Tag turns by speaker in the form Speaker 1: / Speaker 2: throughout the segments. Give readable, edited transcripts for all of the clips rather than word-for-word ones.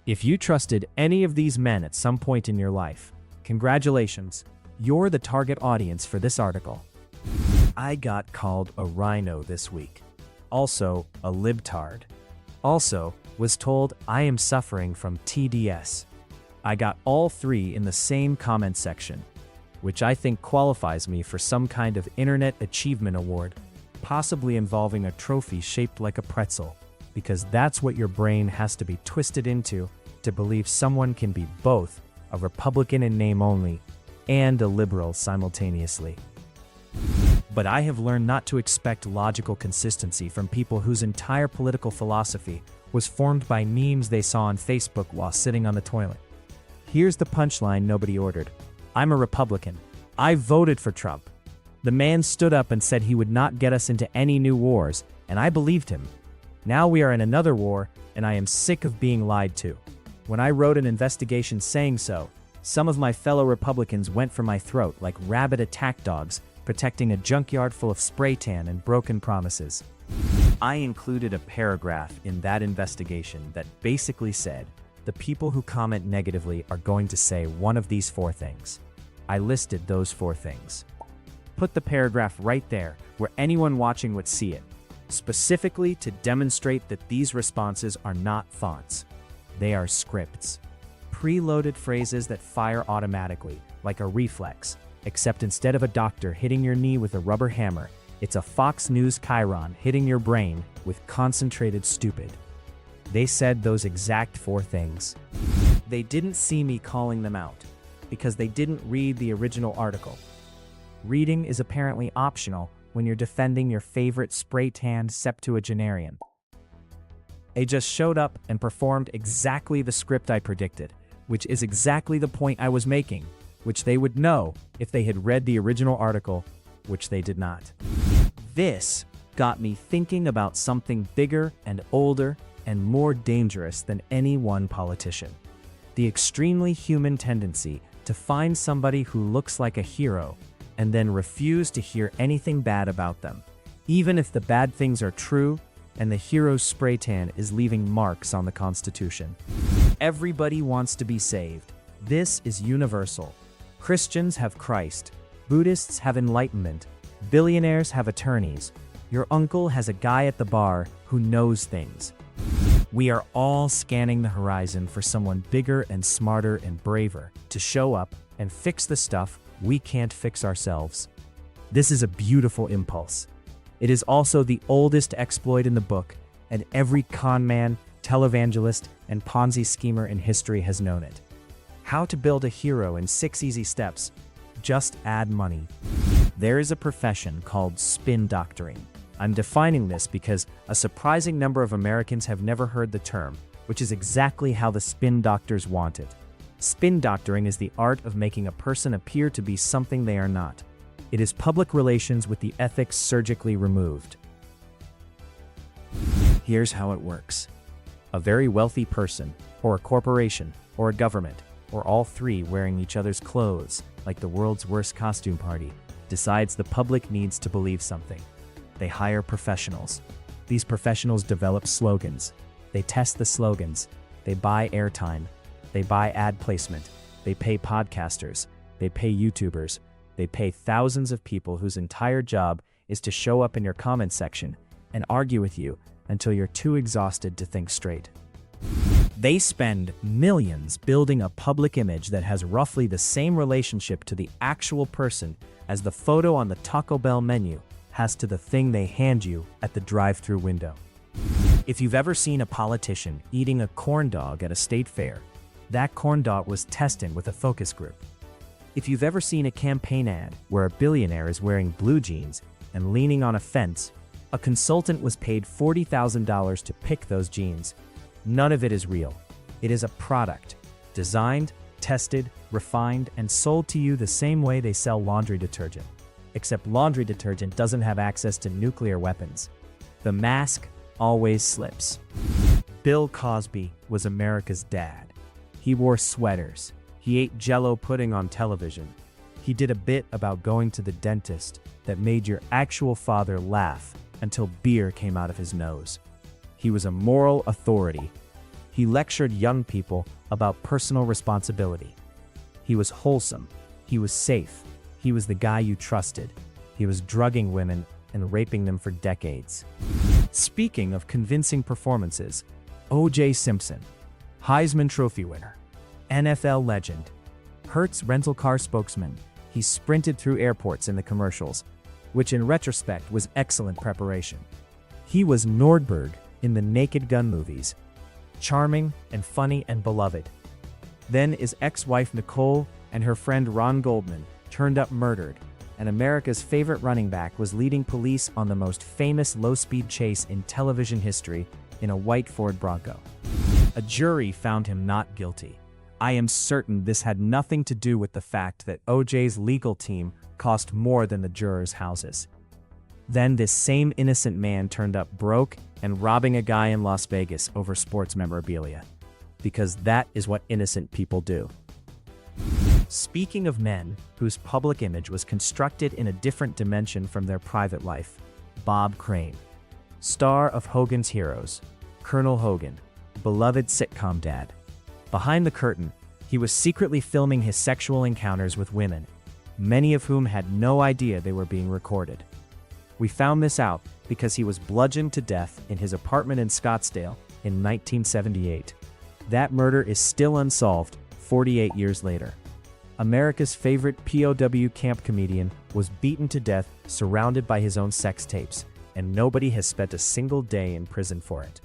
Speaker 1: If you trusted any of these men at some point in your life, congratulations, you're the target audience for this article. I got called a rhino this week. Also, a libtard. Also, was told I am suffering from TDS. I got all three in the same comment section, which I think qualifies me for some kind of Internet Achievement Award, possibly involving a trophy shaped like a pretzel, because that's what your brain has to be twisted into to believe someone can be both a Republican in name only and a liberal simultaneously. But I have learned not to expect logical consistency from people whose entire political philosophy was formed by memes they saw on Facebook while sitting on the toilet. Here's the punchline nobody ordered. I'm a Republican. I voted for Trump. The man stood up and said he would not get us into any new wars, and I believed him. Now we are in another war, and I am sick of being lied to. When I wrote an investigation saying so, some of my fellow Republicans went for my throat like rabid attack dogs, protecting a junkyard full of spray tan and broken promises. I included a paragraph in that investigation that basically said, the people who comment negatively are going to say one of these four things. I listed those four things. Put the paragraph right there where anyone watching would see it, specifically to demonstrate that these responses are not thoughts. They are scripts. Preloaded phrases that fire automatically, like a reflex, except instead of a doctor hitting your knee with a rubber hammer, it's a Fox News chyron hitting your brain with concentrated stupid. They said those exact four things. They didn't see me calling them out, because they didn't read the original article. Reading is apparently optional when you're defending your favorite spray-tanned septuagenarian. They just showed up and performed exactly the script I predicted, which is exactly the point I was making, which they would know if they had read the original article, which they did not. This got me thinking about something bigger and older and more dangerous than any one politician. The extremely human tendency to find somebody who looks like a hero and then refuse to hear anything bad about them, even if the bad things are true and the hero's spray tan is leaving marks on the Constitution. Everybody wants to be saved. This is universal. Christians have Christ. Buddhists have enlightenment. Billionaires have attorneys. Your uncle has a guy at the bar who knows things. We are all scanning the horizon for someone bigger and smarter and braver to show up and fix the stuff we can't fix ourselves. This is a beautiful impulse. It is also the oldest exploit in the book, and every con man, televangelist, and Ponzi schemer in history has known it. How to build a hero in 6 easy steps. Just add money. There is a profession called spin doctoring. I'm defining this because a surprising number of Americans have never heard the term, which is exactly how the spin doctors want it. Spin doctoring is the art of making a person appear to be something they are not. It is public relations with the ethics surgically removed. Here's how it works. A very wealthy person, or a corporation, or a government, or all three wearing each other's clothes, like the world's worst costume party, decides the public needs to believe something. They hire professionals. These professionals develop slogans. They test the slogans. They buy airtime. They buy ad placement. They pay podcasters. They pay YouTubers. They pay thousands of people whose entire job is to show up in your comment section and argue with you until you're too exhausted to think straight. They spend millions building a public image that has roughly the same relationship to the actual person as the photo on the Taco Bell menu has to the thing they hand you at the drive-thru window. If you've ever seen a politician eating a corn dog at a state fair, that corn dog was tested with a focus group. If you've ever seen a campaign ad where a billionaire is wearing blue jeans and leaning on a fence, a consultant was paid $40,000 to pick those jeans. None of it is real. It is a product, designed, tested, refined, and sold to you the same way they sell laundry detergent. Except laundry detergent doesn't have access to nuclear weapons. The mask always slips. Bill Cosby was America's dad. He wore sweaters. He ate Jell-O pudding on television. He did a bit about going to the dentist that made your actual father laugh until beer came out of his nose. He was a moral authority. He lectured young people about personal responsibility. He was wholesome. He was safe. He was the guy you trusted. He was drugging women and raping them for decades. Speaking of convincing performances, O.J. Simpson, Heisman Trophy winner, NFL legend, Hertz rental car spokesman, he sprinted through airports in the commercials, which in retrospect was excellent preparation. He was Nordberg in the Naked Gun movies, charming and funny and beloved. Then his ex-wife Nicole and her friend Ron Goldman turned up murdered, and America's favorite running back was leading police on the most famous low-speed chase in television history in a white Ford Bronco. A jury found him not guilty. I am certain this had nothing to do with the fact that OJ's legal team cost more than the jurors' houses. Then this same innocent man turned up broke and robbing a guy in Las Vegas over sports memorabilia. Because that is what innocent people do. Speaking of men whose public image was constructed in a different dimension from their private life, Bob Crane, star of Hogan's Heroes, Colonel Hogan, beloved sitcom dad. Behind the curtain, he was secretly filming his sexual encounters with women, many of whom had no idea they were being recorded. We found this out because he was bludgeoned to death in his apartment in Scottsdale in 1978. That murder is still unsolved 48 years later. America's favorite POW camp comedian was beaten to death surrounded by his own sex tapes, and nobody has spent a single day in prison for it.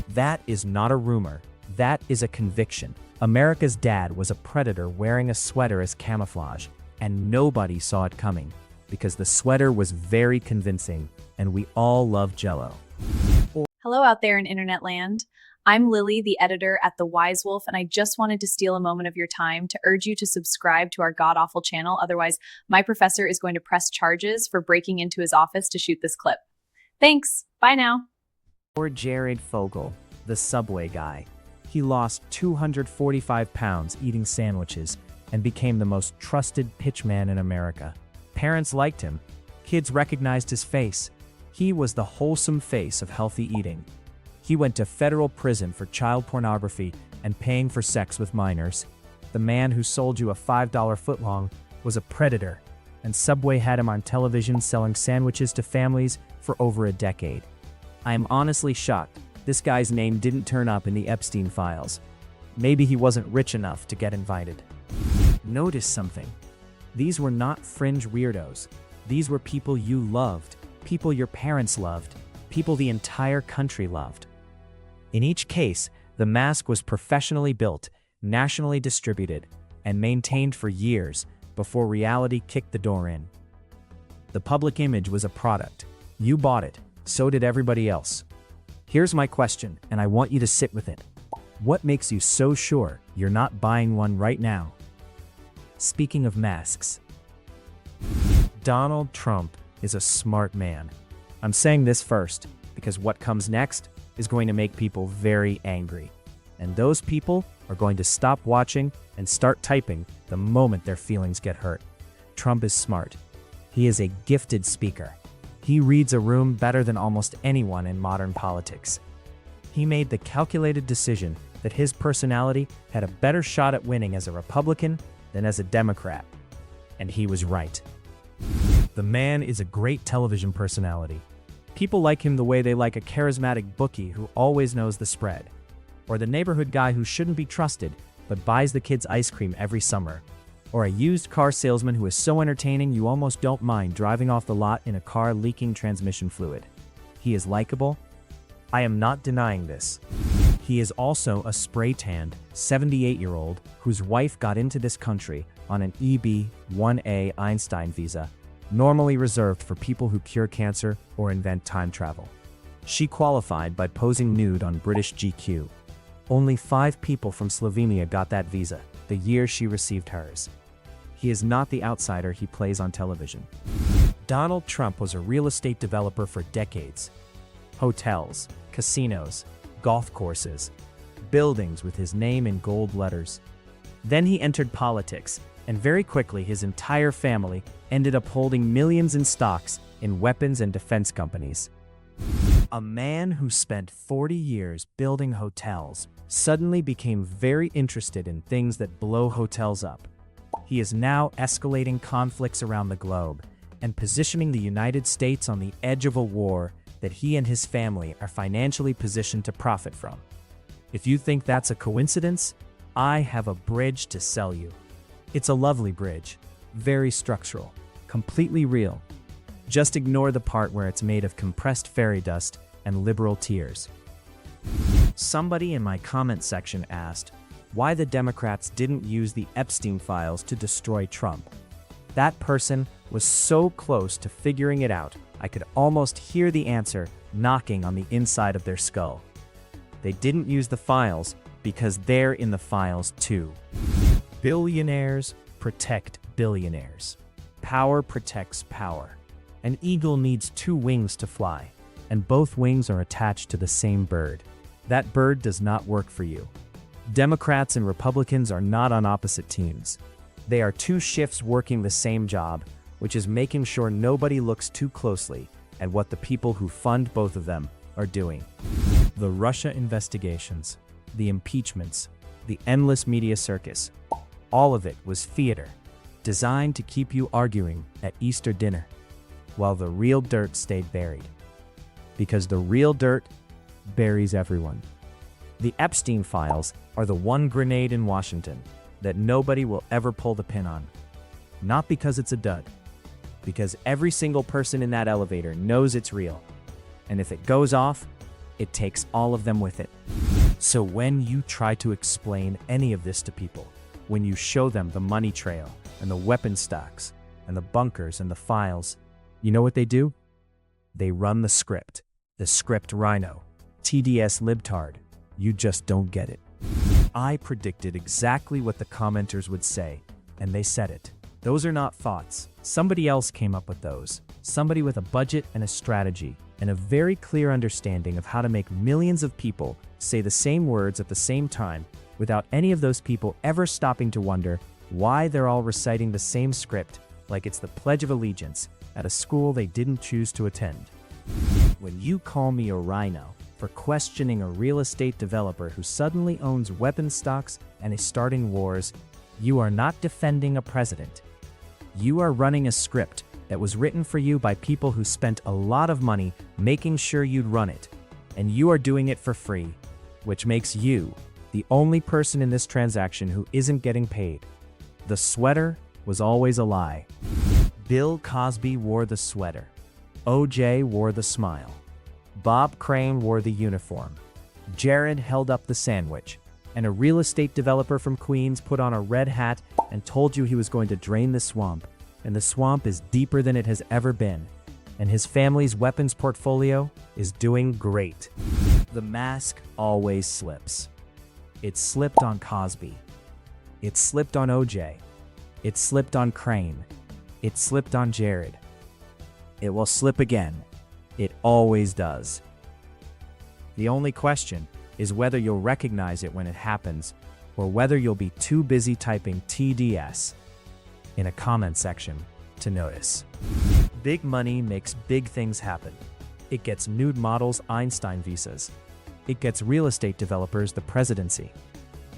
Speaker 1: That is not a rumor. That is a conviction. America's dad was a predator wearing a sweater as camouflage, and nobody saw it coming because the sweater was very convincing, and we all love Jell-O.
Speaker 2: Hello out there in internet land. I'm Lily, the editor at The Wise Wolf, and I just wanted to steal a moment of your time to urge you to subscribe to our god-awful channel. Otherwise, my professor is going to press charges for breaking into his office to shoot this clip. Thanks. Bye now.
Speaker 1: Or Jared Fogle, the Subway guy. He lost 245 pounds eating sandwiches and became the most trusted pitchman in America. Parents liked him. Kids recognized his face. He was the wholesome face of healthy eating. He went to federal prison for child pornography and paying for sex with minors. The man who sold you a $5 footlong was a predator, and Subway had him on television selling sandwiches to families for over a decade. I am honestly shocked this guy's name didn't turn up in the Epstein files. Maybe he wasn't rich enough to get invited. Notice something. These were not fringe weirdos. These were people you loved, people your parents loved, people the entire country loved. In each case, the mask was professionally built, nationally distributed, and maintained for years before reality kicked the door in. The public image was a product. You bought it, so did everybody else. Here's my question, and I want you to sit with it. What makes you so sure you're not buying one right now? Speaking of masks, Donald Trump is a smart man. I'm saying this first because what comes next is going to make people very angry. And those people are going to stop watching and start typing the moment their feelings get hurt. Trump is smart. He is a gifted speaker. He reads a room better than almost anyone in modern politics. He made the calculated decision that his personality had a better shot at winning as a Republican than as a Democrat. And he was right. The man is a great television personality. People like him the way they like a charismatic bookie who always knows the spread, or the neighborhood guy who shouldn't be trusted but buys the kids ice cream every summer, or a used car salesman who is so entertaining you almost don't mind driving off the lot in a car leaking transmission fluid. He is likable. I am not denying this. He is also a spray-tanned 78-year-old whose wife got into this country on an EB-1A Einstein visa, normally reserved for people who cure cancer or invent time travel. She qualified by posing nude on British GQ. Only 5 people from Slovenia got that visa the year she received hers. He is not the outsider he plays on television. Donald Trump was a real estate developer for decades. Hotels, casinos, golf courses, buildings with his name in gold letters. Then he entered politics, and very quickly his entire family ended up holding millions in stocks in weapons and defense companies. A man who spent 40 years building hotels, suddenly became very interested in things that blow hotels up. He is now escalating conflicts around the globe and positioning the United States on the edge of a war that he and his family are financially positioned to profit from. If you think that's a coincidence, I have a bridge to sell you. It's a lovely bridge, very structural, completely real. Just ignore the part where it's made of compressed fairy dust and liberal tears. Somebody in my comment section asked why the Democrats didn't use the Epstein files to destroy Trump. That person was so close to figuring it out, I could almost hear the answer knocking on the inside of their skull. They didn't use the files because they're in the files too. Billionaires protect billionaires. Power protects power. An eagle needs two wings to fly, and both wings are attached to the same bird. That bird does not work for you. Democrats and Republicans are not on opposite teams. They are two shifts working the same job, which is making sure nobody looks too closely at what the people who fund both of them are doing. The Russia investigations, the impeachments, the endless media circus, all of it was theater, designed to keep you arguing at Easter dinner, while the real dirt stayed buried. Because the real dirt buries everyone. The Epstein files are the one grenade in Washington that nobody will ever pull the pin on. Not because it's a dud, because every single person in that elevator knows it's real. And if it goes off, it takes all of them with it. So when you try to explain any of this to people, when you show them the money trail and the weapon stocks and the bunkers and the files, you know what they do? They run the script rhino, TDS libtard. You just don't get it. I predicted exactly what the commenters would say, and they said it. Those are not thoughts. Somebody else came up with those. Somebody with a budget and a strategy and a very clear understanding of how to make millions of people say the same words at the same time without any of those people ever stopping to wonder why they're all reciting the same script like it's the Pledge of Allegiance at a school they didn't choose to attend. When you call me a rhino for questioning a real estate developer who suddenly owns weapon stocks and is starting wars, you are not defending a president. You are running a script that was written for you by people who spent a lot of money making sure you'd run it, and you are doing it for free, which makes you the only person in this transaction who isn't getting paid. The sweater was always a lie. Bill Cosby wore the sweater. OJ wore the smile. Bob Crane wore the uniform. Jared held up the sandwich. And a real estate developer from Queens put on a red hat and told you he was going to drain the swamp. And the swamp is deeper than it has ever been. And his family's weapons portfolio is doing great. The mask always slips. It slipped on Cosby. It slipped on OJ. It slipped on Crane. It slipped on Jared. It will slip again. It always does. The only question is whether you'll recognize it when it happens, or whether you'll be too busy typing TDS in a comment section to notice. Big money makes big things happen. It gets nude models Einstein visas. It gets real estate developers the presidency.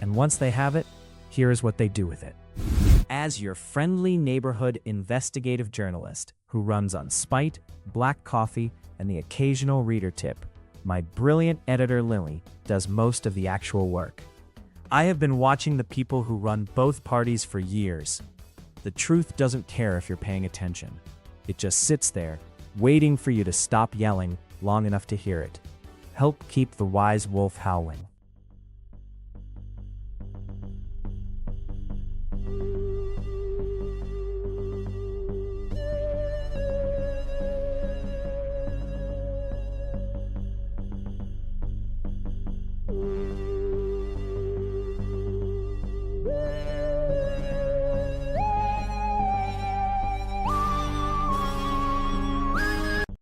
Speaker 1: And once they have it, here's what they do with it. As your friendly neighborhood investigative journalist who runs on spite, black coffee, and the occasional reader tip, my brilliant editor Lily does most of the actual work. I have been watching the people who run both parties for years. The truth doesn't care if you're paying attention. It just sits there, waiting for you to stop yelling long enough to hear it. Help keep the wise wolf howling.